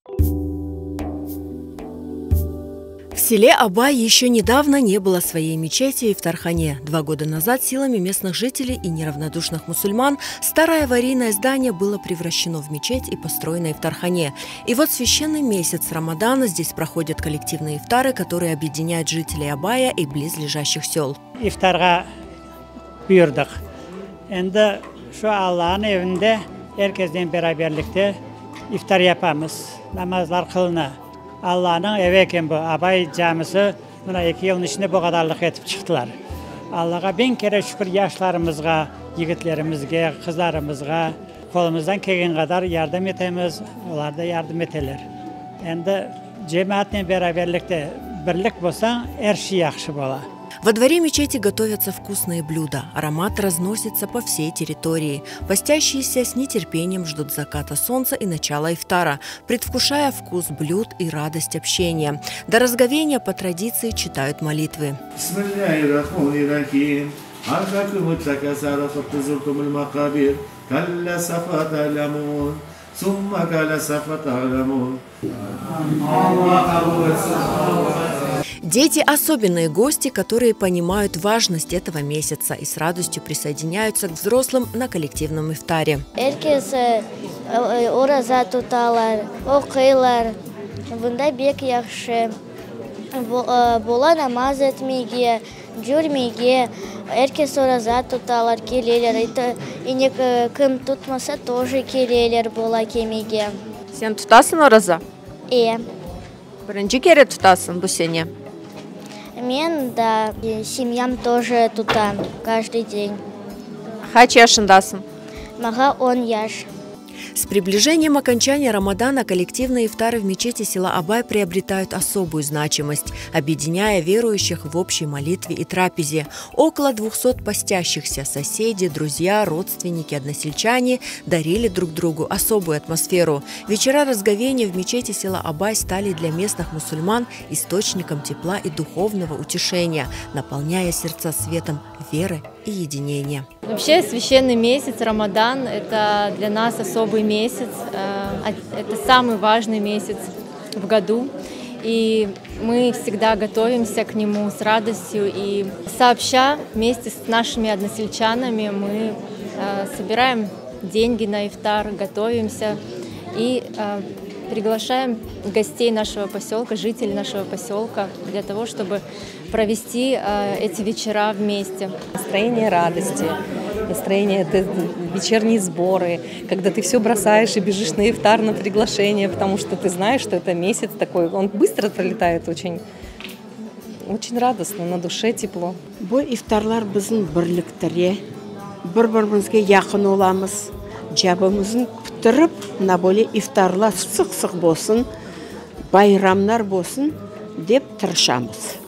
В селе Абай еще недавно не было своей мечети и в Тархане. 2 года назад силами местных жителей и неравнодушных мусульман старое аварийное здание было превращено в мечеть и построено в Тархане. И вот священный месяц Рамадана здесь проходят коллективные ифтары, которые объединяют жителей Абая и близлежащих сел. Ифтарға бұйырдық. Енді şu Allah'ın evinde herkesten beraberlikte iftar yapamız. Namazlar kılına. Allah'ın evi eken bu Abay camisi buna 2 yılın içinde bu kadarlık etip çıktılar. Allah'a bin kere şükür yaşlarımızga, yigitlerimizge, kızlarımızga kolumuzdan kelgen kadar yardım etemiz. Onlar da yardım eteler. Endi cemaatle beraberlikte birlik bolsa her şey yaxşı bola. Во дворе мечети готовятся вкусные блюда. Аромат разносится по всей территории. Постящиеся с нетерпением ждут заката солнца и начала ифтара, предвкушая вкус блюд и радость общения. До разговения по традиции читают молитвы. Дети – особенные гости, которые понимают важность этого месяца и с радостью присоединяются к взрослым на коллективном ифтаре. Ораза туталар, оқилар, бунда бек яхшы. Бола намаз этмеге, жүрмеге, эркес ораза туталар келелер. И кім tutmasa тоже келелер бола кемеге. Сен тутасың ораза? Бірінші кере тутасың бұл сене? Мен да, семьям тоже тутам каждый день. Қанша yaşındasың? Мага 10 яш. С приближением окончания Рамадана коллективные ифтары в мечети села Абай приобретают особую значимость, объединяя верующих в общей молитве и трапезе. Около 200 постящихся, соседи, друзья, родственники, односельчане дарили друг другу особую атмосферу. Вечера разговения в мечети села Абай стали для местных мусульман источником тепла и духовного утешения, наполняя сердца светом веры и единения. Вообще священный месяц Рамадан – это для нас особый месяц, это самый важный месяц в году, и мы всегда готовимся к нему с радостью, и сообща вместе с нашими односельчанами мы собираем деньги на ифтар, готовимся и приглашаем гостей нашего поселка, жителей нашего поселка для того, чтобы провести эти вечера вместе. Настроение радости, настроение вечерние сборы, когда ты все бросаешь и бежишь на ифтар, на приглашение, потому что ты знаешь, что это месяц такой, он быстро пролетает, очень радостно, на душе тепло. Бұл ифтарлар біздің бірліктіре, бір-бірімізге яқын оламыз, жабымызын күттіріп, мына бөле ифтарлар сұқ-сұқ болсын, байрамлар болсын деп тырышамыз.